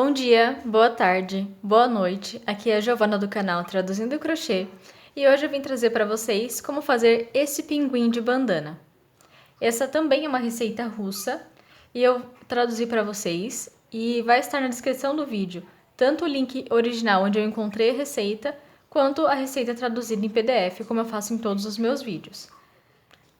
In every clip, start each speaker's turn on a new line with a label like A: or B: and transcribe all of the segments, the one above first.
A: Bom dia, boa tarde, boa noite. Aqui é a Giovana do canal Traduzindo Crochê e hoje eu vim trazer para vocês como fazer esse pinguim de bandana. Essa também é uma receita russa e eu traduzi para vocês e vai estar na descrição do vídeo tanto o link original onde eu encontrei a receita quanto a receita traduzida em PDF, como eu faço em todos os meus vídeos.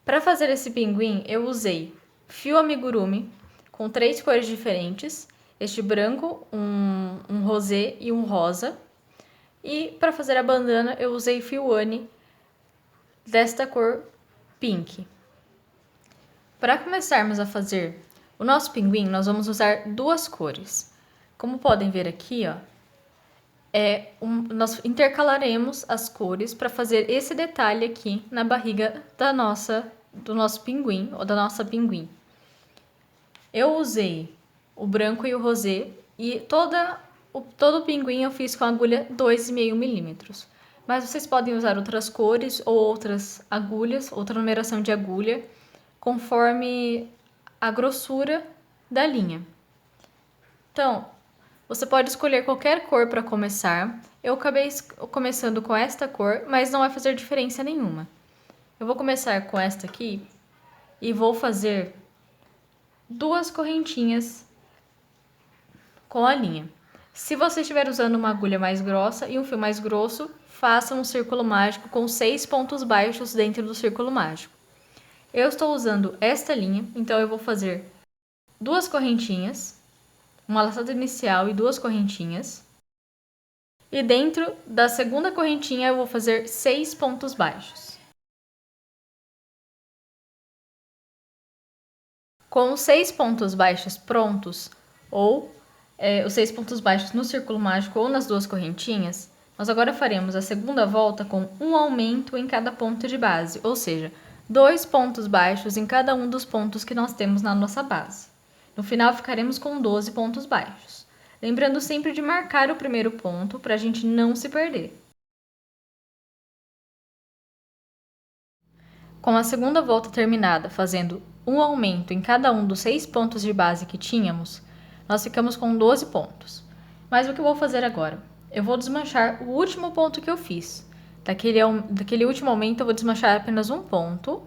A: Para fazer esse pinguim eu usei fio amigurumi com 3 cores diferentes, este branco, um rosé e um rosa. E para fazer a bandana eu usei fio Anne desta cor pink. Para começarmos a fazer o nosso pinguim, nós vamos usar 2 cores. Como podem ver aqui, ó, nós intercalaremos as cores para fazer esse detalhe aqui na barriga do nosso pinguim, ou da nossa pinguim. Eu usei o branco e o rosé e todo o pinguim eu fiz com agulha 2,5 milímetros. Mas vocês podem usar outras cores ou outras agulhas, outra numeração de agulha, conforme a grossura da linha. Então, você pode escolher qualquer cor para começar. Eu acabei começando com esta cor, mas não vai fazer diferença nenhuma. Eu vou começar com esta aqui e vou fazer 2 correntinhas com a linha. Se você estiver usando uma agulha mais grossa e um fio mais grosso, faça um círculo mágico com 6 pontos baixos dentro do círculo mágico. Eu estou usando esta linha, então eu vou fazer 2 correntinhas, uma laçada inicial e 2 correntinhas. E dentro da segunda correntinha eu vou fazer 6 pontos baixos. Com os 6 pontos baixos prontos, ou os 6 pontos baixos no círculo mágico ou nas 2 correntinhas, nós agora faremos a segunda volta com um aumento em cada ponto de base, ou seja, 2 pontos baixos em cada um dos pontos que nós temos na nossa base. No final ficaremos com 12 pontos baixos. Lembrando sempre de marcar o primeiro ponto para a gente não se perder. Com a segunda volta terminada, fazendo um aumento em cada um dos 6 pontos de base que tínhamos, nós ficamos com 12 pontos. Mas o que eu vou fazer agora? Eu vou desmanchar o último ponto que eu fiz. Daquele último aumento eu vou desmanchar apenas um ponto.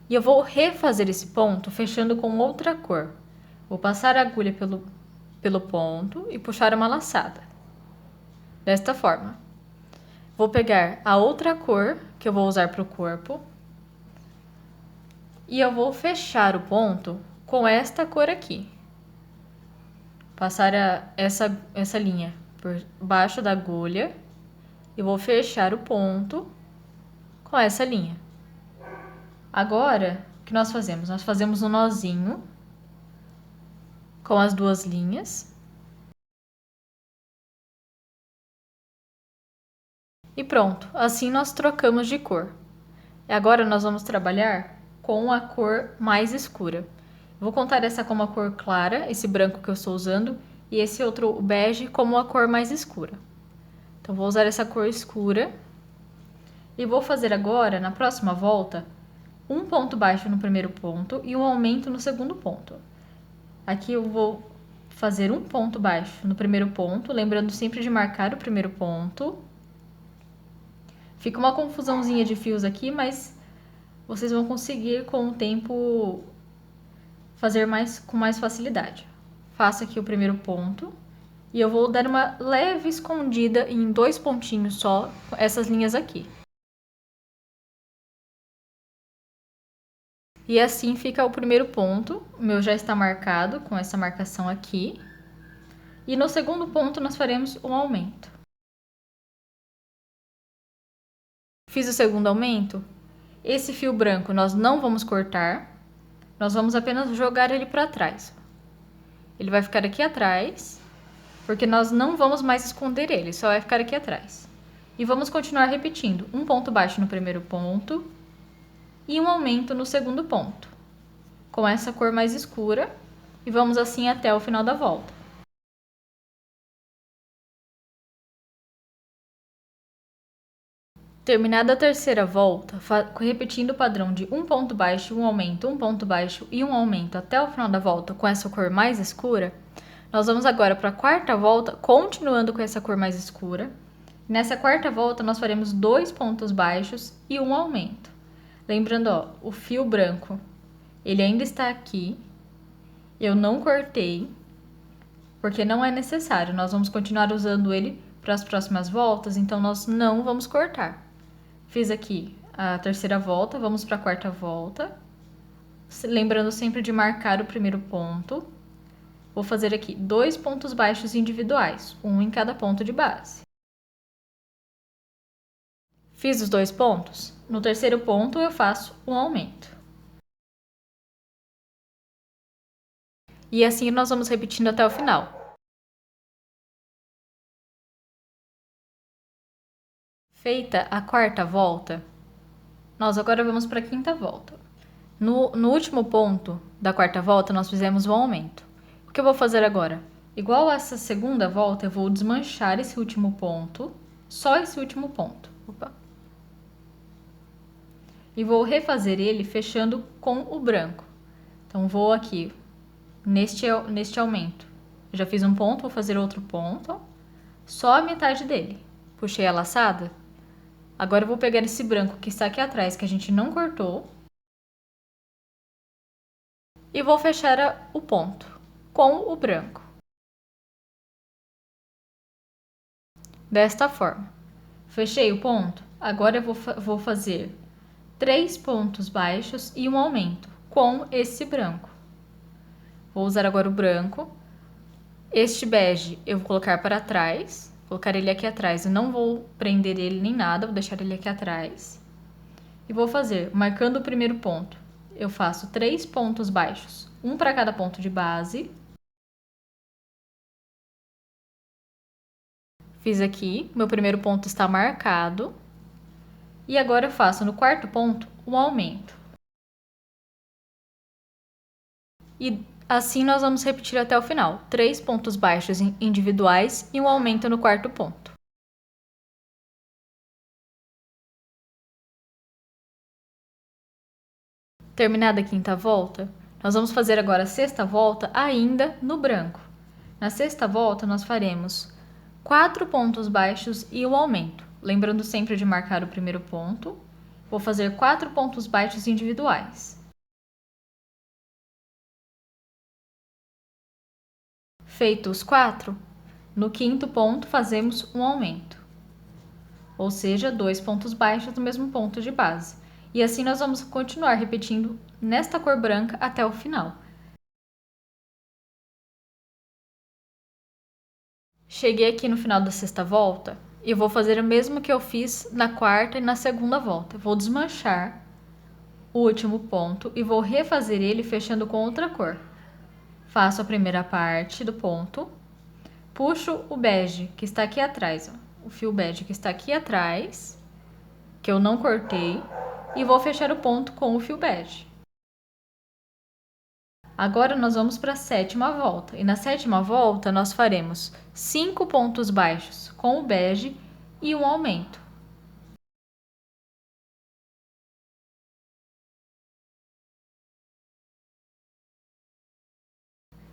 A: E eu vou refazer esse ponto fechando com outra cor. Vou passar a agulha pelo ponto e puxar uma laçada. Desta forma. Vou pegar a outra cor que eu vou usar para o corpo. E eu vou fechar o ponto com esta cor aqui. Passar essa linha por baixo da agulha. E vou fechar o ponto com essa linha. Agora, o que nós fazemos? Nós fazemos um nozinho com as 2 linhas. E pronto, assim nós trocamos de cor. E agora nós vamos trabalhar com a cor mais escura. Vou contar essa como a cor clara, esse branco que eu estou usando, e esse outro bege como a cor mais escura. Então, vou usar essa cor escura. E vou fazer agora, na próxima volta, um ponto baixo no primeiro ponto e um aumento no segundo ponto. Aqui eu vou fazer um ponto baixo no primeiro ponto, lembrando sempre de marcar o primeiro ponto. Fica uma confusãozinha de fios aqui, mas vocês vão conseguir com o tempo fazer com mais facilidade. Faço aqui o primeiro ponto e eu vou dar uma leve escondida em 2 pontinhos só, essas linhas aqui. E assim fica o primeiro ponto, o meu já está marcado com essa marcação aqui. E no segundo ponto nós faremos um aumento. Fiz o segundo aumento. Esse fio branco nós não vamos cortar, nós vamos apenas jogar ele para trás. Ele vai ficar aqui atrás, porque nós não vamos mais esconder ele, só vai ficar aqui atrás. E vamos continuar repetindo, um ponto baixo no primeiro ponto e um aumento no segundo ponto, com essa cor mais escura, e vamos assim até o final da volta. Terminada a terceira volta, repetindo o padrão de um ponto baixo, um aumento, um ponto baixo e um aumento até o final da volta com essa cor mais escura, Nós vamos agora para a quarta volta, continuando com essa cor mais escura. Nessa quarta volta, nós faremos 2 pontos baixos e um aumento. Lembrando, ó, o fio branco, ele ainda está aqui. Eu não cortei, porque não é necessário. Nós vamos continuar usando ele para as próximas voltas, então nós não vamos cortar. Fiz aqui a terceira volta, vamos para a quarta volta. Lembrando sempre de marcar o primeiro ponto. Vou fazer aqui 2 pontos baixos individuais, um em cada ponto de base. Fiz os 2 pontos. No terceiro ponto, eu faço um aumento. E assim nós vamos repetindo até o final. Feita a quarta volta, nós agora vamos para a quinta volta. No último ponto da quarta volta, nós fizemos um aumento. O que eu vou fazer agora? Igual essa segunda volta, eu vou desmanchar esse último ponto, só esse último ponto. Opa. E vou refazer ele fechando com o branco. Então, vou aqui, neste aumento. Eu já fiz um ponto, vou fazer outro ponto, só a metade dele. Puxei a laçada. Agora, eu vou pegar esse branco que está aqui atrás, que a gente não cortou, e vou fechar o ponto com o branco. Desta forma. Fechei o ponto, agora eu vou fazer 3 pontos baixos e um aumento com esse branco. Vou usar agora o branco. Este bege eu vou colocar para trás, colocar ele aqui atrás. Eu não vou prender ele nem nada, vou deixar ele aqui atrás. E vou fazer, marcando o primeiro ponto, eu faço 3 pontos baixos, um para cada ponto de base. Fiz aqui, meu primeiro ponto está marcado. E agora eu faço no quarto ponto um aumento. E assim nós vamos repetir até o final. 3 pontos baixos individuais e um aumento no quarto ponto. Terminada a quinta volta, nós vamos fazer agora a sexta volta ainda no branco. Na sexta volta, nós faremos 4 pontos baixos e um aumento. Lembrando sempre de marcar o primeiro ponto. Vou fazer 4 pontos baixos individuais. Feitos os 4, no quinto ponto fazemos um aumento. Ou seja, 2 pontos baixos no mesmo ponto de base. E assim nós vamos continuar repetindo nesta cor branca até o final. Cheguei aqui no final da sexta volta e eu vou fazer o mesmo que eu fiz na quarta e na segunda volta. Vou desmanchar o último ponto e vou refazer ele fechando com outra cor. Faço a primeira parte do ponto, puxo o bege que está aqui atrás, ó, o fio bege que está aqui atrás, que eu não cortei, e vou fechar o ponto com o fio bege. Agora nós vamos para a sétima volta, e na sétima volta nós faremos 5 pontos baixos com o bege e um aumento.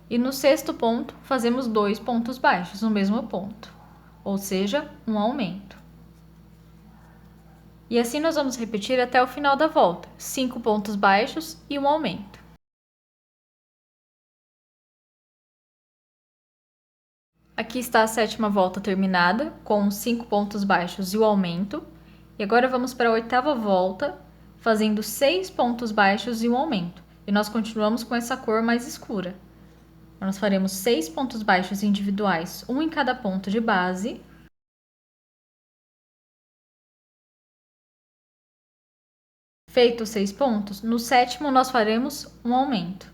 A: E no sexto ponto fazemos 2 pontos baixos no mesmo ponto, ou seja, um aumento. E assim nós vamos repetir até o final da volta, 5 pontos baixos e um aumento. Aqui está a sétima volta terminada, com 5 pontos baixos e o aumento. E agora vamos para a oitava volta, fazendo 6 pontos baixos e um aumento. E nós continuamos com essa cor mais escura. Nós faremos 6 pontos baixos individuais, um em cada ponto de base. Feitos 6 pontos, no sétimo nós faremos um aumento.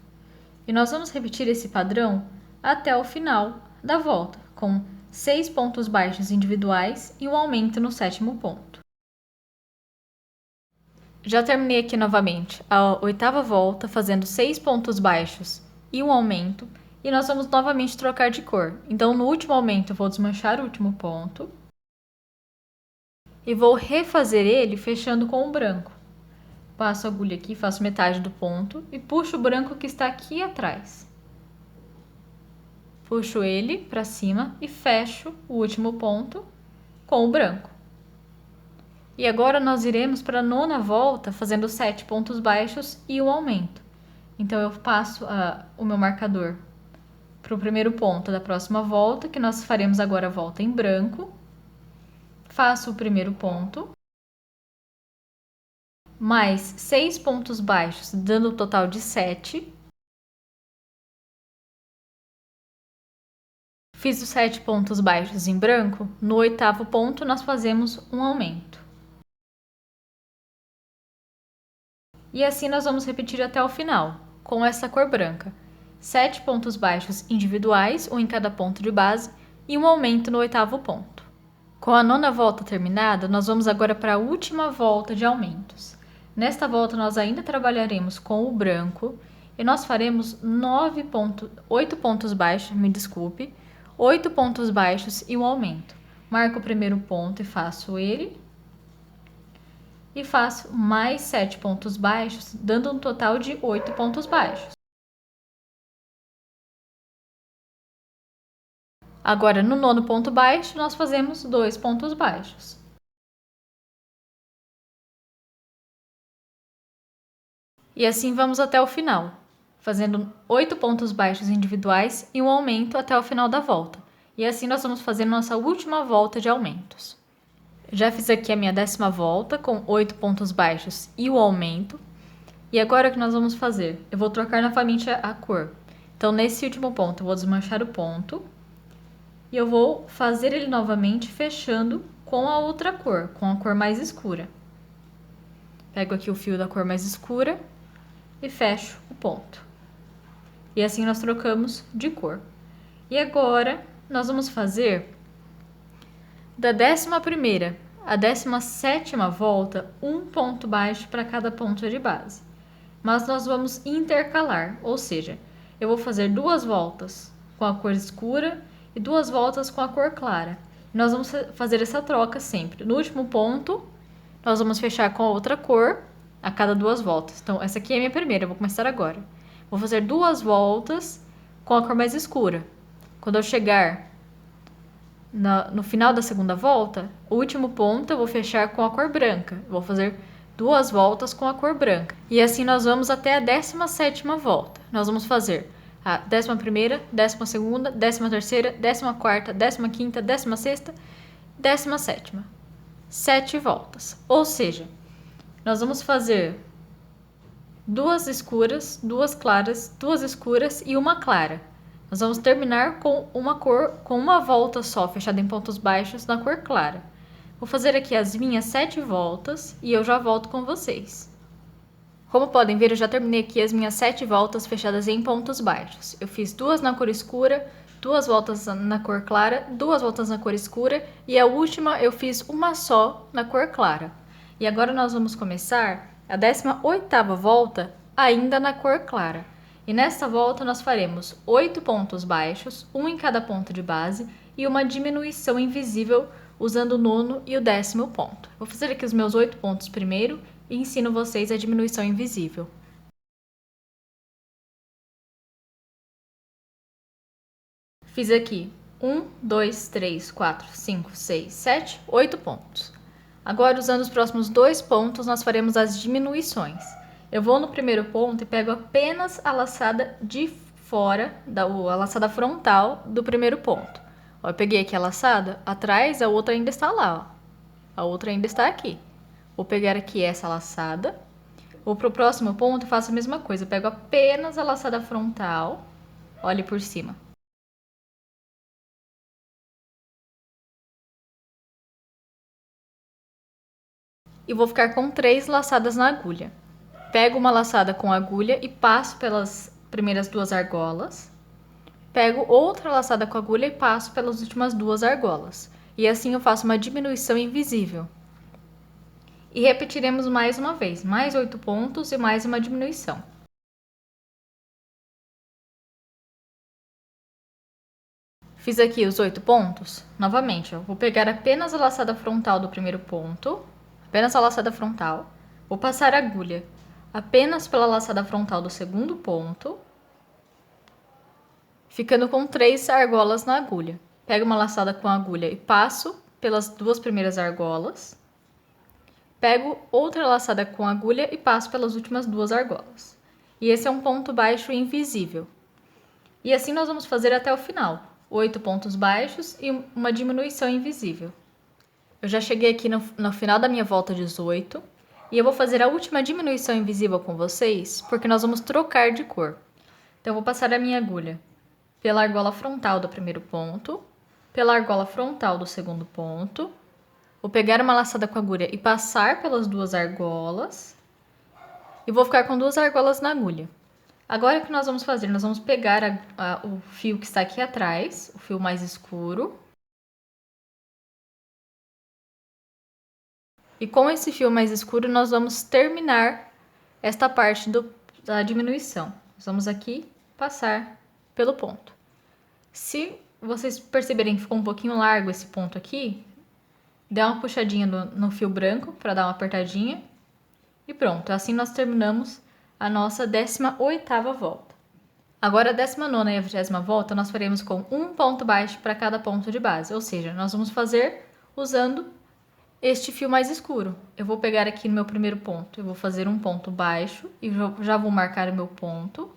A: E nós vamos repetir esse padrão até o final da volta, com 6 pontos baixos individuais e um aumento no sétimo ponto. Já terminei aqui novamente a oitava volta, fazendo 6 pontos baixos e um aumento, e nós vamos novamente trocar de cor. Então, no último aumento, eu vou desmanchar o último ponto e vou refazer ele fechando com o branco. Passo a agulha aqui, faço metade do ponto e puxo o branco que está aqui atrás. puxo ele para cima e fecho o último ponto com o branco. E agora nós iremos para a nona volta fazendo 7 pontos baixos e um aumento. Então eu passo o meu marcador para o primeiro ponto da próxima volta, que nós faremos agora a volta em branco. Faço o primeiro ponto, mais 6 pontos baixos, dando um total de 7. Fiz os 7 pontos baixos em branco, no oitavo ponto nós fazemos um aumento. E assim nós vamos repetir até o final, com essa cor branca. 7 pontos baixos individuais, um em cada ponto de base, e um aumento no oitavo ponto. Com a nona volta terminada, nós vamos agora para a última volta de aumentos. Nesta volta nós ainda trabalharemos com o branco, e nós faremos 8 pontos baixos, 8 pontos baixos e um aumento. Marco o primeiro ponto e faço ele. E faço mais 7 pontos baixos, dando um total de 8 pontos baixos. Agora, no nono ponto baixo, nós fazemos 2 pontos baixos. E assim vamos até o final, fazendo 8 pontos baixos individuais e um aumento até o final da volta. E assim nós vamos fazer nossa última volta de aumentos. Já fiz aqui a minha 10ª volta com 8 pontos baixos e o aumento. E agora o que nós vamos fazer? Eu vou trocar novamente a cor. Então, nesse último ponto, eu vou desmanchar o ponto. E eu vou fazer ele novamente fechando com a outra cor, com a cor mais escura. Pego aqui o fio da cor mais escura e fecho o ponto. E assim nós trocamos de cor. E agora, nós vamos fazer da 11ª à 17ª volta, um ponto baixo para cada ponto de base. Mas nós vamos intercalar, ou seja, eu vou fazer 2 voltas com a cor escura e 2 voltas com a cor clara. Nós vamos fazer essa troca sempre. No último ponto, nós vamos fechar com a outra cor a cada 2 voltas. Então, essa aqui é a minha primeira, eu vou começar agora. Vou fazer 2 voltas com a cor mais escura. Quando eu chegar no final da segunda volta, o último ponto eu vou fechar com a cor branca. Eu vou fazer 2 voltas com a cor branca. E assim nós vamos até a 17ª volta. Nós vamos fazer a 11ª, 12ª, 13ª, 14ª, 15ª, 16ª, 17ª. 7 voltas. Ou seja, nós vamos fazer 2 escuras, 2 claras, 2 escuras e uma clara. Nós vamos terminar com uma cor, com uma volta só, fechada em pontos baixos na cor clara. Vou fazer aqui as minhas 7 voltas e eu já volto com vocês. Como podem ver, eu já terminei aqui as minhas 7 voltas fechadas em pontos baixos. Eu fiz 2 na cor escura, 2 voltas na cor clara, 2 voltas na cor escura e a última eu fiz uma só na cor clara. E agora nós vamos começar a 18ª volta ainda na cor clara. E nesta volta nós faremos 8 pontos baixos, um em cada ponto de base e uma diminuição invisível usando o nono e o 10º ponto. Vou fazer aqui os meus 8 pontos primeiro e ensino vocês a diminuição invisível. Fiz aqui 1, 2, 3, 4, 5, 6, 7, 8 pontos. Agora, usando os próximos 2 pontos, nós faremos as diminuições. Eu vou no primeiro ponto e pego apenas a laçada de fora, a laçada frontal do primeiro ponto. Ó, eu peguei aqui a laçada, atrás a outra ainda está lá, ó. A outra ainda está aqui. Vou pegar aqui essa laçada, vou para o próximo ponto e faço a mesma coisa. Eu pego apenas a laçada frontal, olhe por cima. E vou ficar com 3 laçadas na agulha. Pego uma laçada com agulha e passo pelas primeiras 2 argolas. Pego outra laçada com agulha e passo pelas últimas 2 argolas. E assim eu faço uma diminuição invisível. E repetiremos mais uma vez, mais 8 pontos e mais uma diminuição. Fiz aqui os 8 pontos. Novamente, eu vou pegar apenas a laçada frontal do primeiro ponto, apenas a laçada frontal. Vou passar a agulha apenas pela laçada frontal do segundo ponto. ficando com 3 argolas na agulha. Pego uma laçada com a agulha e passo pelas 2 primeiras argolas. Pego outra laçada com a agulha e passo pelas últimas 2 argolas. E esse é um ponto baixo invisível. E assim nós vamos fazer até o final. 8 pontos baixos e uma diminuição invisível. Eu já cheguei aqui no final da minha volta 18 e eu vou fazer a última diminuição invisível com vocês, porque nós vamos trocar de cor. Então, eu vou passar a minha agulha pela argola frontal do primeiro ponto, pela argola frontal do segundo ponto. Vou pegar uma laçada com a agulha e passar pelas 2 argolas. E vou ficar com 2 argolas na agulha. Agora, o que nós vamos fazer? Nós vamos pegar o fio que está aqui atrás, o fio mais escuro. E com esse fio mais escuro, nós vamos terminar esta parte da diminuição. Nós vamos aqui passar pelo ponto. Se vocês perceberem que ficou um pouquinho largo esse ponto aqui, dá uma puxadinha no fio branco para dar uma apertadinha. E pronto, assim nós terminamos a nossa 18ª volta. Agora, a 19ª e a 20ª volta, nós faremos com um ponto baixo para cada ponto de base. Ou seja, nós vamos fazer usando este fio mais escuro. Eu vou pegar aqui no meu primeiro ponto, eu vou fazer um ponto baixo e já vou marcar o meu ponto.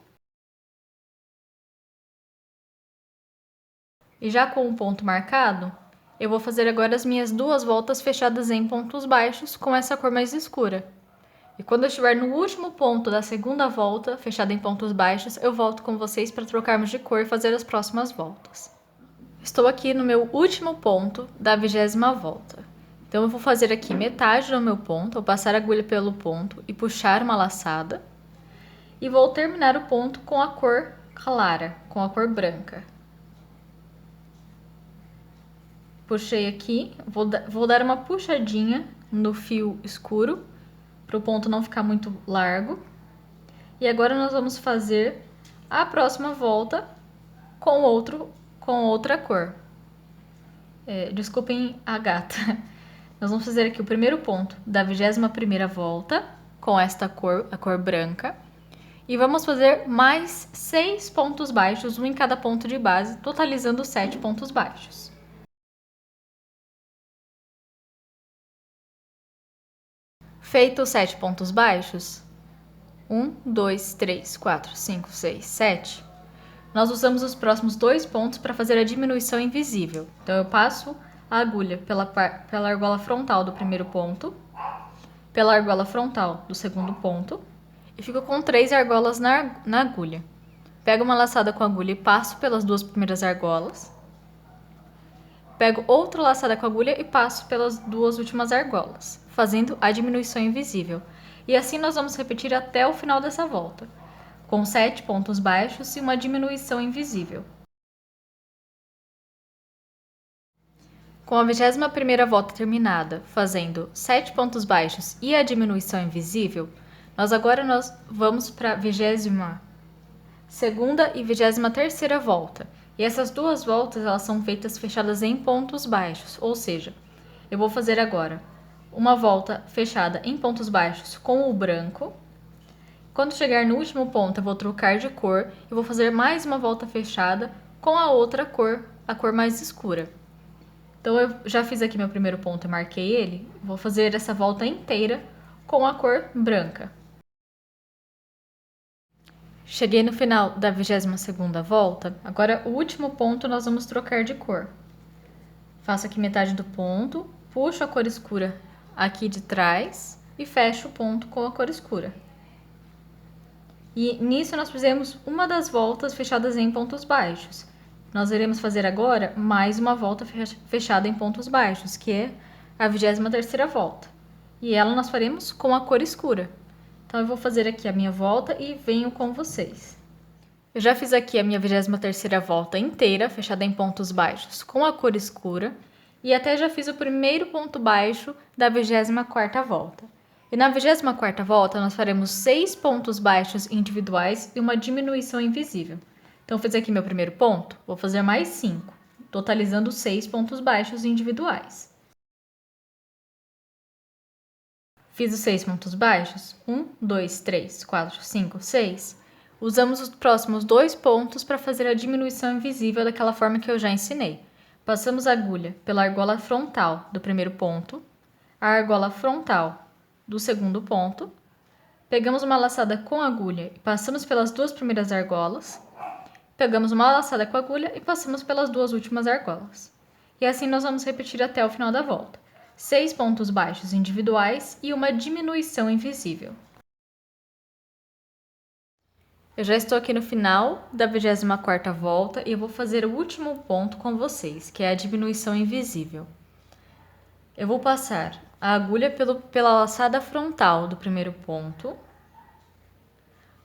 A: E já com o ponto marcado, eu vou fazer agora as minhas 2 voltas fechadas em pontos baixos com essa cor mais escura. E quando eu estiver no último ponto da segunda volta, fechada em pontos baixos, eu volto com vocês para trocarmos de cor e fazer as próximas voltas. Estou aqui no meu último ponto da 20ª volta. Então, eu vou fazer aqui metade do meu ponto, vou passar a agulha pelo ponto e puxar uma laçada. E vou terminar o ponto com a cor clara, com a cor branca. Puxei aqui, vou dar uma puxadinha no fio escuro, para o ponto não ficar muito largo. E agora nós vamos fazer a próxima volta com outra cor. Desculpem a gata. Nós vamos fazer aqui o primeiro ponto da 21ª volta com esta cor, a cor branca. E vamos fazer mais 6 pontos baixos, um em cada ponto de base, totalizando 7 pontos baixos. Feito os 7 pontos baixos, 1, 2, 3, 4, 5, 6, 7, nós usamos os próximos 2 pontos para fazer a diminuição invisível. Então, eu passo a agulha pela argola frontal do primeiro ponto, pela argola frontal do segundo ponto, e fico com 3 argolas na agulha. Pego uma laçada com a agulha e passo pelas 2 primeiras argolas. Pego outra laçada com a agulha e passo pelas 2 últimas argolas, fazendo a diminuição invisível. E assim nós vamos repetir até o final dessa volta, com 7 pontos baixos e uma diminuição invisível. Com a 21ª volta terminada, fazendo 7 pontos baixos e a diminuição invisível, nós vamos para a 22ª e 23ª volta. E essas 2 voltas, elas são feitas fechadas em pontos baixos, ou seja, eu vou fazer agora uma volta fechada em pontos baixos com o branco. Quando chegar no último ponto, eu vou trocar de cor e vou fazer mais uma volta fechada com a outra cor, a cor mais escura. Então, eu já fiz aqui meu primeiro ponto e marquei ele. Vou fazer essa volta inteira com a cor branca. Cheguei no final da 22ª volta. Agora, o último ponto, nós vamos trocar de cor. Faço aqui metade do ponto, puxo a cor escura aqui de trás e fecho o ponto com a cor escura. E nisso, nós fizemos uma das voltas fechadas em pontos baixos. Nós iremos fazer agora mais uma volta fechada em pontos baixos, que é a 23ª volta. E ela nós faremos com a cor escura. Então, eu vou fazer aqui a minha volta e venho com vocês. Eu já fiz aqui a minha 23ª volta inteira, fechada em pontos baixos, com a cor escura. E até já fiz o primeiro ponto baixo da 24ª volta. E na 24ª volta, nós faremos 6 pontos baixos individuais e uma diminuição invisível. Então, eu fiz aqui meu primeiro ponto, vou fazer mais 5, totalizando 6 pontos baixos individuais. Fiz os 6 pontos baixos, 1, 2, 3, 4, 5, 6. Usamos os próximos 2 pontos para fazer a diminuição invisível daquela forma que eu já ensinei. Passamos a agulha pela argola frontal do primeiro ponto, a argola frontal do segundo ponto, pegamos uma laçada com agulha e passamos pelas 2 primeiras argolas, pegamos uma laçada com agulha e passamos pelas 2 últimas argolas. E assim nós vamos repetir até o final da volta. 6 pontos baixos individuais e uma diminuição invisível. Eu já estou aqui no final da 24ª volta e eu vou fazer o último ponto com vocês, que é a diminuição invisível. Eu vou passar a agulha pela laçada frontal do primeiro ponto,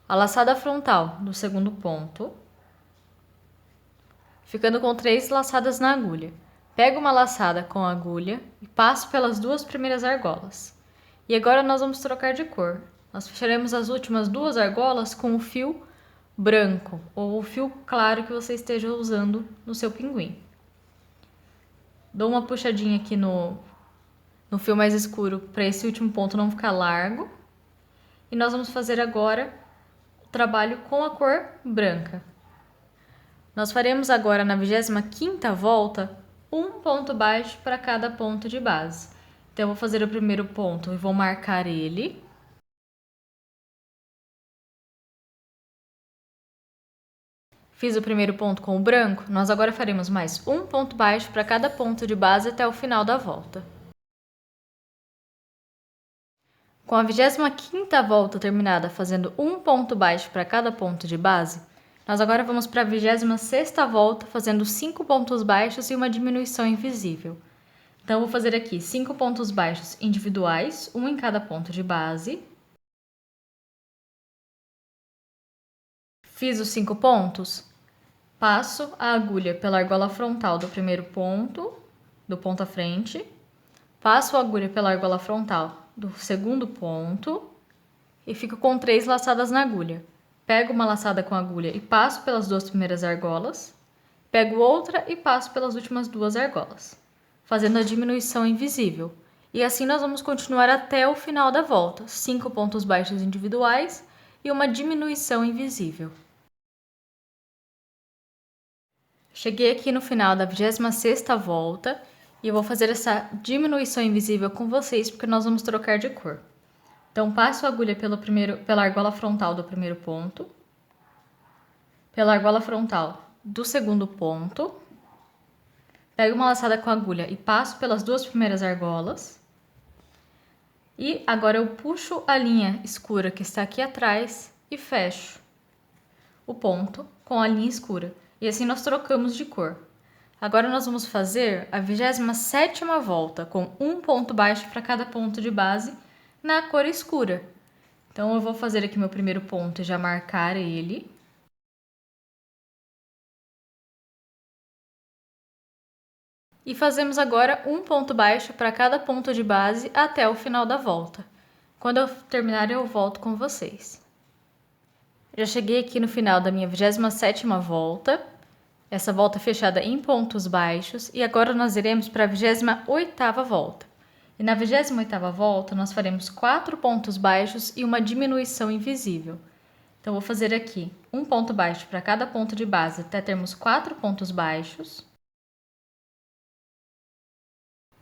A: a laçada frontal do segundo ponto, ficando com 3 laçadas na agulha. Pego uma laçada com a agulha e passo pelas 2 primeiras argolas. E agora nós vamos trocar de cor. Nós fecharemos as últimas 2 argolas com o fio branco ou o fio claro que você esteja usando no seu pinguim. Dou uma puxadinha aqui no fio mais escuro para esse último ponto não ficar largo. E nós vamos fazer agora o trabalho com a cor branca. Nós faremos agora na 25ª volta um ponto baixo para cada ponto de base. Então eu vou fazer o primeiro ponto e vou marcar ele. Fiz o primeiro ponto com o branco, nós agora faremos mais um ponto baixo para cada ponto de base até o final da volta. Com a 25ª volta terminada fazendo um ponto baixo para cada ponto de base, nós agora vamos para a 26ª volta fazendo 5 pontos baixos e uma diminuição invisível. Então eu vou fazer aqui 5 pontos baixos individuais, um em cada ponto de base. Fiz os 5 pontos. Passo a agulha pela argola frontal do primeiro ponto, do ponto à frente. Passo a agulha pela argola frontal do segundo ponto e fico com 3 laçadas na agulha. Pego uma laçada com a agulha e passo pelas 2 primeiras argolas. Pego outra e passo pelas últimas 2 argolas, fazendo a diminuição invisível. E assim nós vamos continuar até o final da volta. 5 pontos baixos individuais e uma diminuição invisível. Cheguei aqui no final da 26ª volta e eu vou fazer essa diminuição invisível com vocês porque nós vamos trocar de cor. Então, passo a agulha pela argola frontal do primeiro ponto, pela argola frontal do segundo ponto, pego uma laçada com a agulha e passo pelas 2 primeiras argolas. E agora eu puxo a linha escura que está aqui atrás e fecho o ponto com a linha escura. E assim nós trocamos de cor. Agora nós vamos fazer a 27ª volta com um ponto baixo para cada ponto de base na cor escura. Então eu vou fazer aqui meu primeiro ponto e já marcar ele. E fazemos agora um ponto baixo para cada ponto de base até o final da volta. Quando eu terminar, eu volto com vocês. Já cheguei aqui no final da minha 27ª volta. Essa volta fechada em pontos baixos. E agora nós iremos para a 28ª volta. E na 28ª volta, nós faremos 4 pontos baixos e uma diminuição invisível. Então, vou fazer aqui um ponto baixo para cada ponto de base até termos 4 pontos baixos.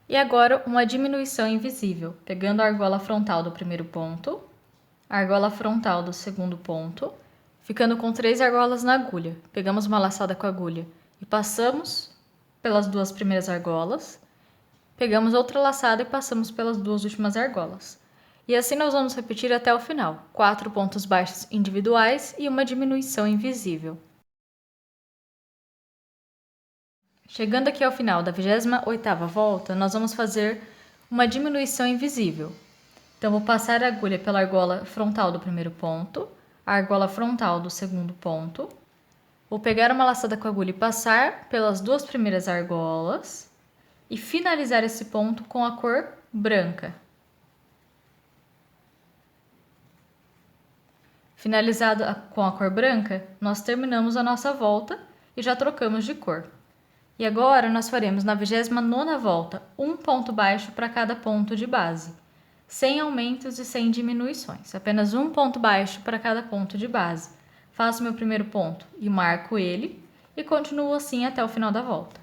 A: E agora, uma diminuição invisível, pegando a argola frontal do primeiro ponto, a argola frontal do segundo ponto, ficando com 3 argolas na agulha. Pegamos uma laçada com a agulha e passamos pelas 2 primeiras argolas. Pegamos outra laçada e passamos pelas 2 últimas argolas. E assim nós vamos repetir até o final. 4 pontos baixos individuais e uma diminuição invisível. Chegando aqui ao final da 28ª volta, nós vamos fazer uma diminuição invisível. Então, vou passar a agulha pela argola frontal do primeiro ponto, a argola frontal do segundo ponto. Vou pegar uma laçada com a agulha e passar pelas 2 primeiras argolas e finalizar esse ponto com a cor branca. Finalizado com a cor branca, nós terminamos a nossa volta e já trocamos de cor. E agora nós faremos na 29ª volta um ponto baixo para cada ponto de base, sem aumentos e sem diminuições, apenas um ponto baixo para cada ponto de base, faço meu primeiro ponto e marco ele, e continuo assim até o final da volta.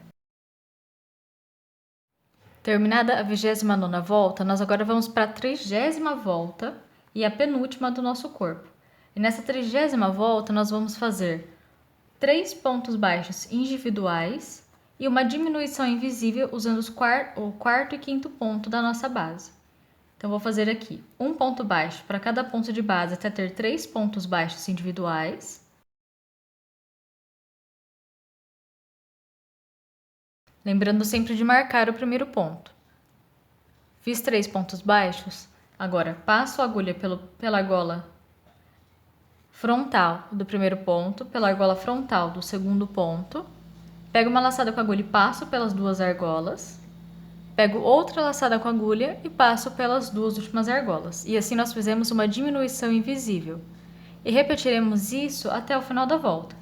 A: Terminada a 29ª volta, nós agora vamos para a 30ª volta e a penúltima do nosso corpo. E nessa 30ª volta, nós vamos fazer 3 pontos baixos individuais e uma diminuição invisível usando o quarto e quinto ponto da nossa base. Então, vou fazer aqui um ponto baixo para cada ponto de base até ter 3 pontos baixos individuais. Lembrando sempre de marcar o primeiro ponto. Fiz 3 pontos baixos, agora passo a agulha pela argola frontal do primeiro ponto, pela argola frontal do segundo ponto, pego uma laçada com a agulha e passo pelas duas argolas, pego outra laçada com a agulha e passo pelas duas últimas argolas. E assim nós fizemos uma diminuição invisível. E repetiremos isso até o final da volta.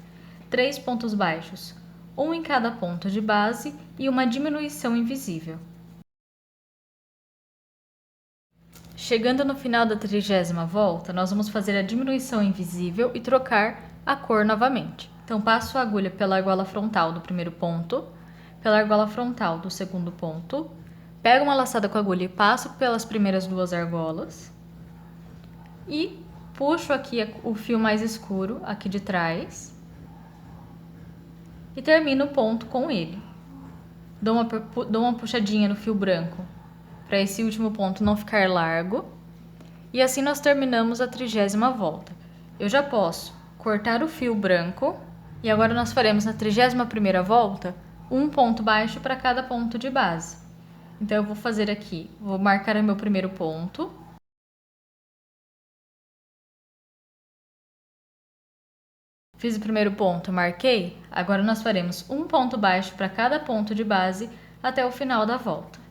A: 3 pontos baixos, um em cada ponto de base e uma diminuição invisível. Chegando no final da 30ª volta, nós vamos fazer a diminuição invisível e trocar a cor novamente. Então, passo a agulha pela argola frontal do primeiro ponto, pela argola frontal do segundo ponto, pego uma laçada com a agulha e passo pelas primeiras duas argolas e puxo aqui o fio mais escuro aqui de trás e termino o ponto com ele. Dou uma puxadinha no fio branco para esse último ponto não ficar largo. E assim nós terminamos a 30ª volta. Eu já posso cortar o fio branco e agora nós faremos na 31ª volta um ponto baixo para cada ponto de base. Então eu vou fazer aqui, vou marcar o meu primeiro ponto. Fiz o primeiro ponto, marquei. Agora nós faremos um ponto baixo para cada ponto de base até o final da volta.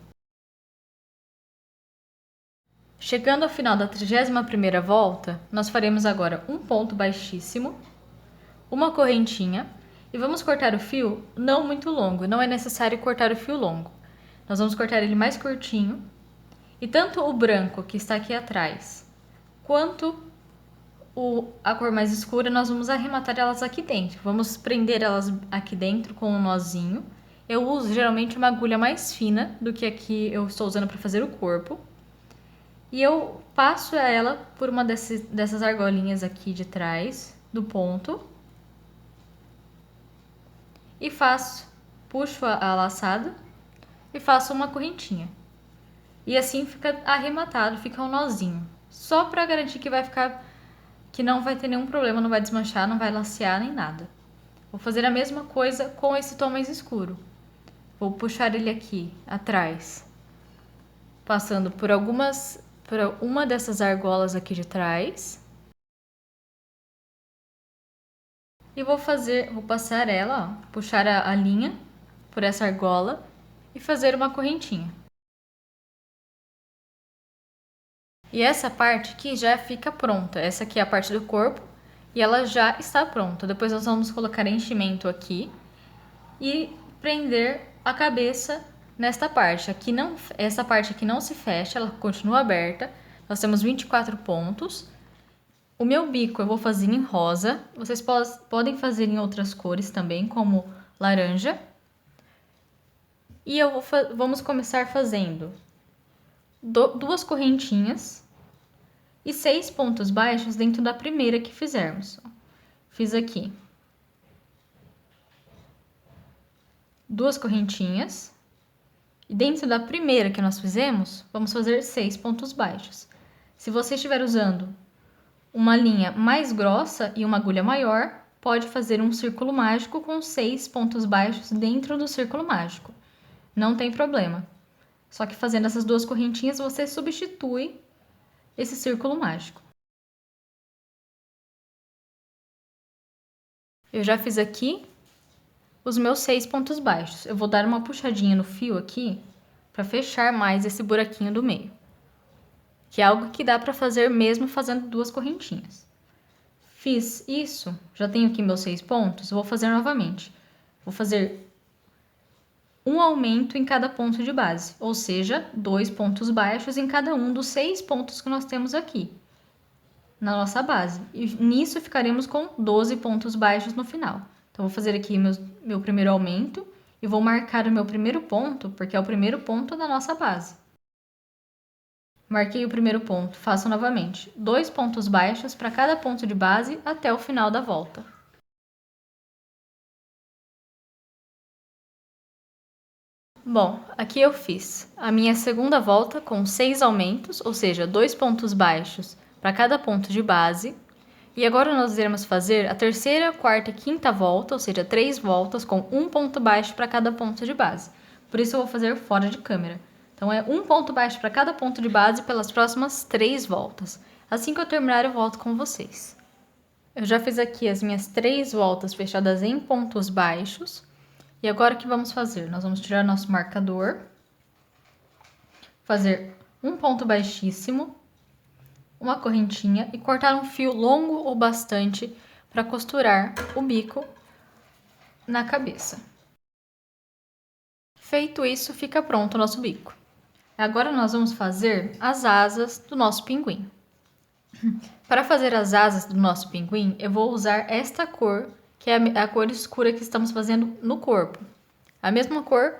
A: Chegando ao final da 31ª volta, nós faremos agora um ponto baixíssimo, uma correntinha e vamos cortar o fio não muito longo, não é necessário cortar o fio longo. Nós vamos cortar ele mais curtinho e tanto o branco que está aqui atrás, quanto a cor mais escura, nós vamos arrematar elas aqui dentro. Vamos prender elas aqui dentro com um nozinho. Eu uso geralmente uma agulha mais fina do que a que eu estou usando para fazer o corpo. E eu passo ela por uma dessas argolinhas aqui de trás do ponto. E puxo a laçada e faço uma correntinha. E assim fica arrematado, fica um nozinho. Só para garantir que não vai ter nenhum problema, não vai desmanchar, não vai lacear nem nada. Vou fazer a mesma coisa com esse tom mais escuro. Vou puxar ele aqui atrás, passando por uma dessas argolas aqui de trás. E vou passar ela, ó, puxar a linha por essa argola e fazer uma correntinha. E essa parte aqui já fica pronta. Essa aqui é a parte do corpo e ela já está pronta. Depois nós vamos colocar enchimento aqui e prender a cabeça nesta parte. Essa parte aqui não se fecha, ela continua aberta. Nós temos 24 pontos. O meu bico eu vou fazer em rosa. Vocês podem fazer em outras cores também, como laranja. E vamos começar fazendo 2 correntinhas e 6 pontos baixos dentro da primeira que fizermos. Fiz aqui 2 correntinhas e dentro da primeira que nós fizemos, vamos fazer 6 pontos baixos. Se você estiver usando uma linha mais grossa e uma agulha maior, pode fazer um círculo mágico com 6 pontos baixos dentro do círculo mágico. Não tem problema. Só que fazendo essas 2 correntinhas, você substitui esse círculo mágico. Eu já fiz aqui os meus 6 pontos baixos. Eu vou dar uma puxadinha no fio aqui para fechar mais esse buraquinho do meio. Que é algo que dá para fazer mesmo fazendo 2 correntinhas. Fiz isso, já tenho aqui meus 6 pontos, vou fazer novamente. Vou fazer um aumento em cada ponto de base, ou seja, 2 pontos baixos em cada um dos 6 pontos que nós temos aqui. na nossa base. E nisso ficaremos com 12 pontos baixos no final. Então, vou fazer aqui meu primeiro aumento e vou marcar o meu primeiro ponto, porque é o primeiro ponto da nossa base. Marquei o primeiro ponto, faço novamente 2 pontos baixos para cada ponto de base até o final da volta. Bom, aqui eu fiz a minha segunda volta com 6 aumentos, ou seja, 2 pontos baixos para cada ponto de base. E agora nós iremos fazer a terceira, quarta e quinta volta, ou seja, 3 voltas com 1 ponto baixo para cada ponto de base. Por isso eu vou fazer fora de câmera. Então é 1 ponto baixo para cada ponto de base pelas próximas 3 voltas. Assim que eu terminar, eu volto com vocês. Eu já fiz aqui as minhas 3 voltas fechadas em pontos baixos. E agora o que vamos fazer? Nós vamos tirar nosso marcador, fazer um ponto baixíssimo, uma correntinha e cortar um fio longo ou bastante para costurar o bico na cabeça. Feito isso, fica pronto o nosso bico. Agora nós vamos fazer as asas do nosso pinguim. Para fazer as asas do nosso pinguim, eu vou usar esta cor, que é a cor escura que estamos fazendo no corpo. A mesma cor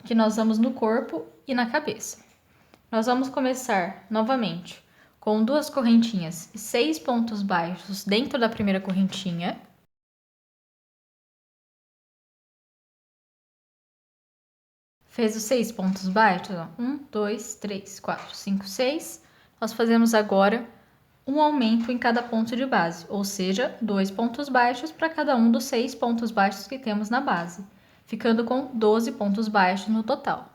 A: que nós usamos no corpo e na cabeça. Nós vamos começar novamente com 2 correntinhas e 6 pontos baixos dentro da primeira correntinha. Fez os 6 pontos baixos, 1, 2, 3, 4, 5, 6. Nós fazemos agora um aumento em cada ponto de base, ou seja, 2 pontos baixos para cada um dos 6 pontos baixos que temos na base, ficando com 12 pontos baixos no total.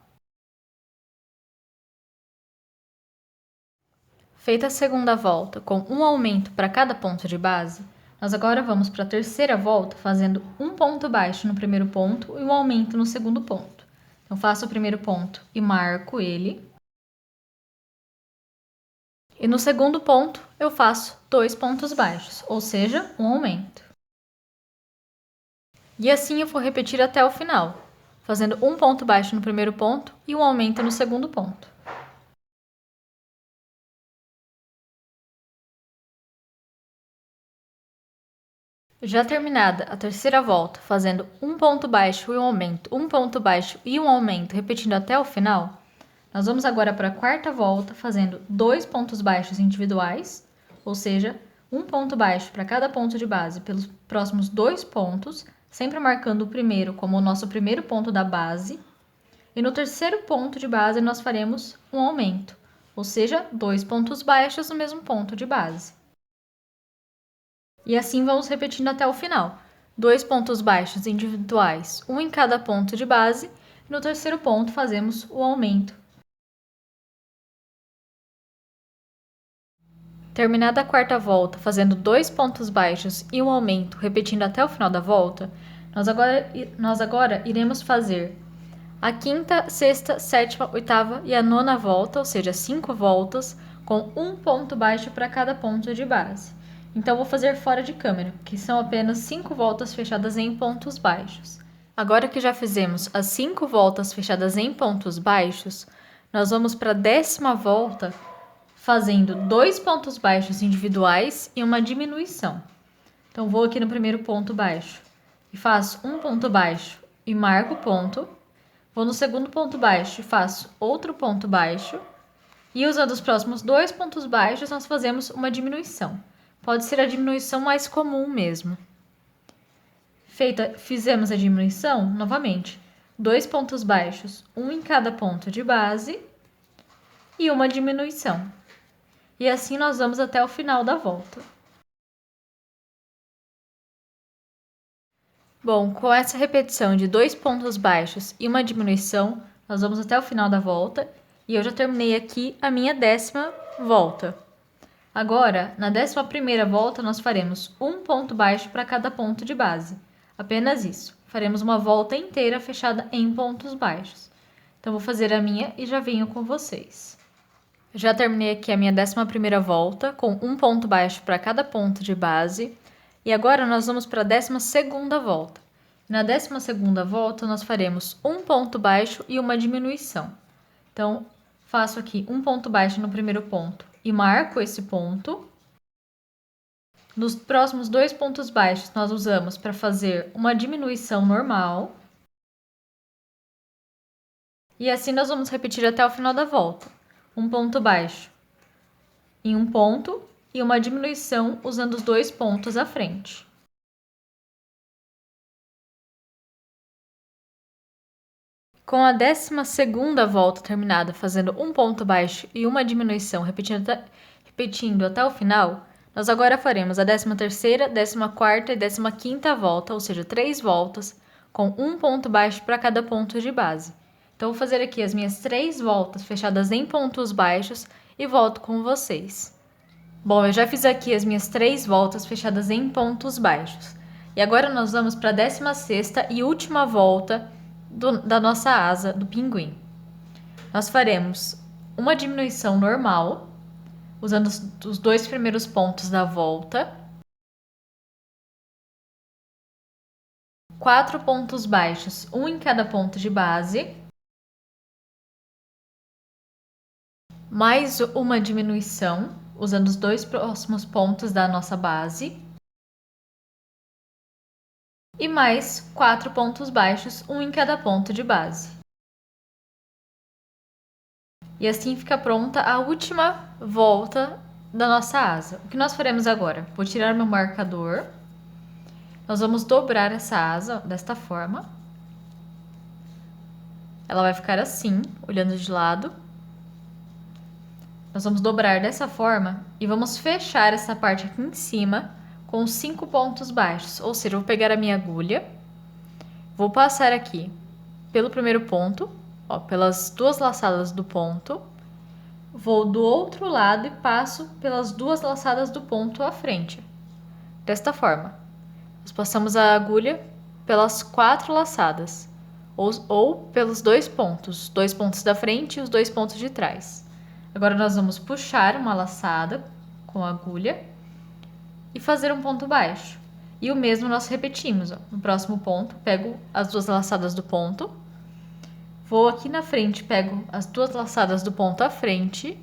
A: Feita a segunda volta com um aumento para cada ponto de base, nós agora vamos para a terceira volta fazendo um ponto baixo no primeiro ponto e um aumento no segundo ponto. Então, faço o primeiro ponto e marco ele. E no segundo ponto, eu faço 2 pontos baixos, ou seja, um aumento. E assim eu vou repetir até o final, fazendo um ponto baixo no primeiro ponto e um aumento no segundo ponto. Já terminada a terceira volta, fazendo um ponto baixo e um aumento, um ponto baixo e um aumento, repetindo até o final, nós vamos agora para a quarta volta, fazendo 2 pontos baixos individuais, ou seja, um ponto baixo para cada ponto de base pelos próximos 2 pontos, sempre marcando o primeiro como o nosso primeiro ponto da base. E no terceiro ponto de base, nós faremos um aumento, ou seja, 2 pontos baixos no mesmo ponto de base. E assim vamos repetindo até o final. 2 pontos baixos individuais, um em cada ponto de base, e no terceiro ponto fazemos o aumento. Terminada a quarta volta, fazendo 2 pontos baixos e um aumento, repetindo até o final da volta, nós agora iremos fazer a quinta, sexta, sétima, oitava e a nona volta, ou seja, 5 voltas, com um ponto baixo para cada ponto de base. Então, vou fazer fora de câmera, que são apenas 5 voltas fechadas em pontos baixos. Agora que já fizemos as 5 voltas fechadas em pontos baixos, nós vamos para a 10ª volta, fazendo 2 pontos baixos individuais e uma diminuição. Então, vou aqui no primeiro ponto baixo e faço um ponto baixo e marco o ponto. Vou no segundo ponto baixo e faço outro ponto baixo. E usando os próximos 2 pontos baixos, nós fazemos uma diminuição. Pode ser a diminuição mais comum mesmo. Fizemos a diminuição, novamente. 2 pontos baixos, um em cada ponto de base e uma diminuição. E assim nós vamos até o final da volta. Bom, com essa repetição de 2 pontos baixos e uma diminuição, nós vamos até o final da volta e eu já terminei aqui a minha 10ª volta. Agora, na 11ª volta, nós faremos um ponto baixo para cada ponto de base. Apenas isso. Faremos uma volta inteira fechada em pontos baixos. Então, vou fazer a minha e já venho com vocês. Já terminei aqui a minha 11ª volta, com um ponto baixo para cada ponto de base. E agora nós vamos para a 12ª volta. Na 12ª volta, nós faremos um ponto baixo e uma diminuição. Então, faço aqui um ponto baixo no primeiro ponto e marco esse ponto. Nos próximos 2 pontos baixos, nós usamos para fazer uma diminuição normal. E assim nós vamos repetir até o final da volta. Um ponto baixo em um ponto e uma diminuição usando os 2 pontos à frente. Com a 12ª volta terminada fazendo um ponto baixo e uma diminuição repetindo até o final, nós agora faremos a 13ª, 14ª e 15ª volta, ou seja, 3 voltas, com um ponto baixo para cada ponto de base. Então, vou fazer aqui as minhas 3 voltas fechadas em pontos baixos e volto com vocês. Bom, eu já fiz aqui as minhas 3 voltas fechadas em pontos baixos. E agora nós vamos para a 16ª e última volta da nossa asa do pinguim. Nós faremos uma diminuição normal, usando os 2 primeiros pontos da volta. 4 pontos baixos, um em cada ponto de base. Mais uma diminuição, usando os 2 próximos pontos da nossa base. E mais 4 pontos baixos, um em cada ponto de base. E assim fica pronta a última volta da nossa asa. O que nós faremos agora? Vou tirar meu marcador. Nós vamos dobrar essa asa desta forma. Ela vai ficar assim, olhando de lado. Nós vamos dobrar dessa forma e vamos fechar essa parte aqui em cima com 5 pontos baixos. Ou seja, eu vou pegar a minha agulha, vou passar aqui pelo primeiro ponto, ó, pelas 2 laçadas do ponto. Vou do outro lado e passo pelas 2 laçadas do ponto à frente. Desta forma. Nós passamos a agulha pelas 4 laçadas, ou pelos 2 pontos da frente e os 2 pontos de trás. Agora nós vamos puxar uma laçada com a agulha e fazer um ponto baixo. E o mesmo nós repetimos, ó. No próximo ponto, pego as 2 laçadas do ponto, vou aqui na frente, pego as 2 laçadas do ponto à frente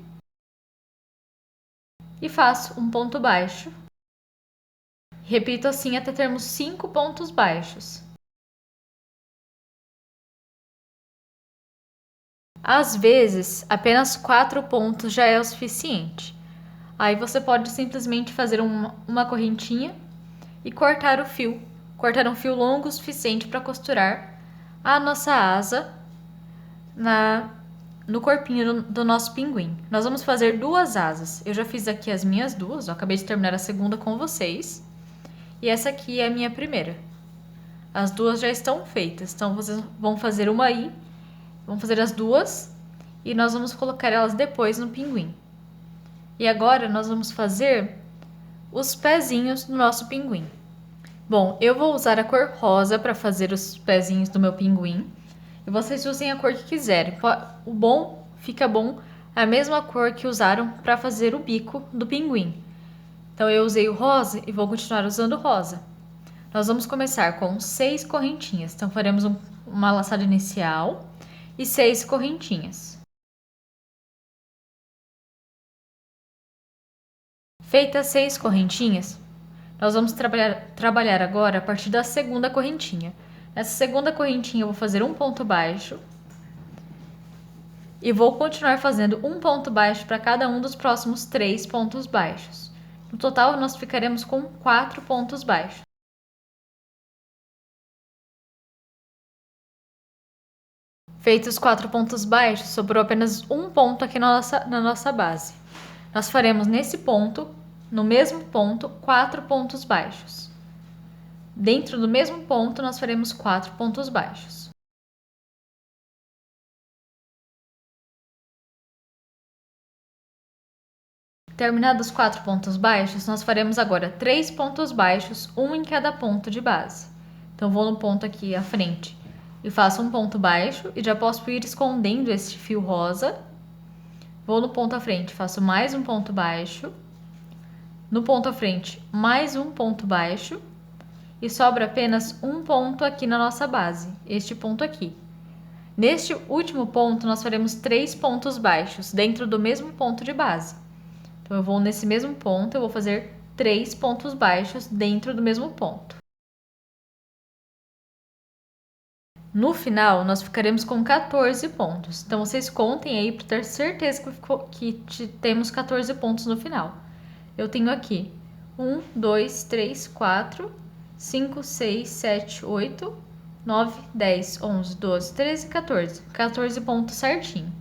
A: e faço um ponto baixo. Repito assim até termos 5 pontos baixos. Às vezes, apenas 4 pontos já é o suficiente. Aí você pode simplesmente fazer uma correntinha e cortar o fio. Cortar um fio longo o suficiente para costurar a nossa asa no corpinho do nosso pinguim. Nós vamos fazer 2 asas. Eu já fiz aqui as minhas 2, ó, acabei de terminar a segunda com vocês. E essa aqui é a minha primeira. As 2 já estão feitas, então vocês vão fazer uma aí. Vamos fazer as 2 e nós vamos colocar elas depois no pinguim. E agora nós vamos fazer os pezinhos do nosso pinguim. Bom, eu vou usar a cor rosa para fazer os pezinhos do meu pinguim. E vocês usem a cor que quiserem. Fica bom a mesma cor que usaram para fazer o bico do pinguim. Então eu usei o rosa e vou continuar usando o rosa. Nós vamos começar com 6 correntinhas. Então faremos uma laçada inicial e 6 correntinhas. Feitas 6 correntinhas, nós vamos trabalhar agora a partir da segunda correntinha. Nessa segunda correntinha eu vou fazer um ponto baixo e vou continuar fazendo um ponto baixo para cada um dos próximos 3 pontos baixos. No total, nós ficaremos com 4 pontos baixos. Feitos os 4 pontos baixos, sobrou apenas um ponto aqui na nossa base. Nós faremos nesse ponto, no mesmo ponto, 4 pontos baixos. Dentro do mesmo ponto, nós faremos 4 pontos baixos. Terminados os 4 pontos baixos, nós faremos agora 3 pontos baixos, um em cada ponto de base. Então, vou no ponto aqui à frente e faço um ponto baixo e já posso ir escondendo este fio rosa. Vou no ponto à frente, faço mais um ponto baixo. No ponto à frente, mais um ponto baixo. E sobra apenas um ponto aqui na nossa base, este ponto aqui. Neste último ponto, nós faremos 3 pontos baixos dentro do mesmo ponto de base. Então, eu vou nesse mesmo ponto, eu vou fazer 3 pontos baixos dentro do mesmo ponto. No final, nós ficaremos com 14 pontos. Então, vocês contem aí para ter certeza que temos 14 pontos no final. Eu tenho aqui 1, 2, 3, 4, 5, 6, 7, 8, 9, 10, 11, 12, 13, 14. 14 pontos certinho.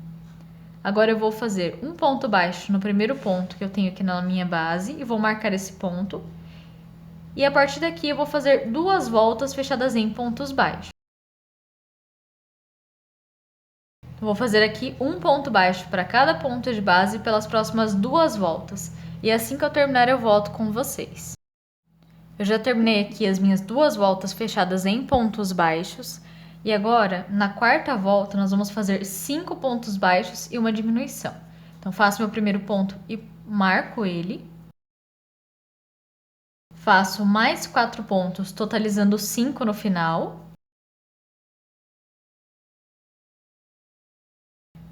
A: Agora eu vou fazer um ponto baixo no primeiro ponto que eu tenho aqui na minha base e vou marcar esse ponto. E a partir daqui eu vou fazer 2 voltas fechadas em pontos baixos. Vou fazer aqui um ponto baixo para cada ponto de base pelas próximas 2 voltas. E assim que eu terminar, eu volto com vocês. Eu já terminei aqui as minhas 2 voltas fechadas em pontos baixos. E agora, na 4ª volta, nós vamos fazer 5 pontos baixos e uma diminuição. Então, faço meu primeiro ponto e marco ele. Faço mais 4 pontos, totalizando 5 no final.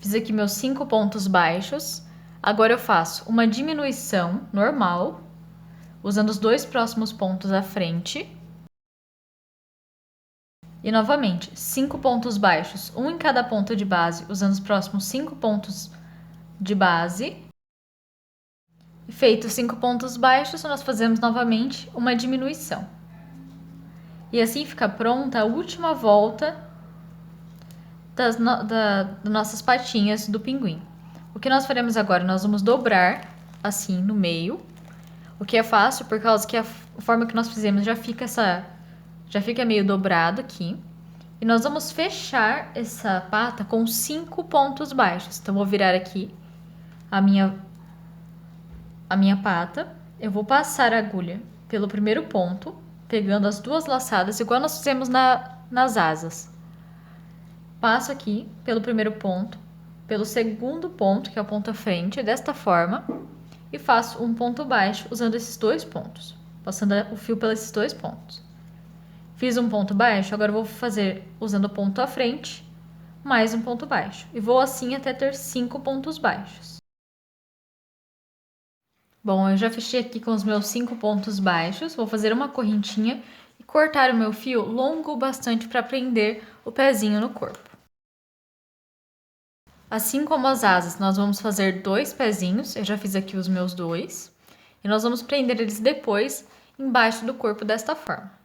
A: Fiz aqui meus 5 pontos baixos. Agora eu faço uma diminuição normal, usando os 2 próximos pontos à frente. E novamente, 5 pontos baixos, um em cada ponto de base, usando os próximos 5 pontos de base. E feitos 5 pontos baixos, nós fazemos novamente uma diminuição. E assim fica pronta a última volta das nossas patinhas do pinguim. O que nós faremos agora? Nós vamos dobrar assim no meio, o que é fácil por causa que a forma que nós fizemos já fica meio dobrado aqui. E nós vamos fechar essa pata com 5 pontos baixos. Então, vou virar aqui a minha pata. Eu vou passar a agulha pelo primeiro ponto, pegando as 2 laçadas, igual nós fizemos nas asas. Passo aqui pelo primeiro ponto, pelo segundo ponto, que é o ponto à frente, desta forma, e faço um ponto baixo usando esses 2 pontos, passando o fio pelos 2 pontos. Fiz um ponto baixo, agora eu vou fazer usando o ponto à frente, mais um ponto baixo, e vou assim até ter 5 pontos baixos. Bom, eu já fechei aqui com os meus 5 pontos baixos, vou fazer uma correntinha e cortar o meu fio longo bastante para prender o pezinho no corpo. Assim como as asas, nós vamos fazer 2 pezinhos, eu já fiz aqui os meus 2, e nós vamos prender eles depois embaixo do corpo desta forma.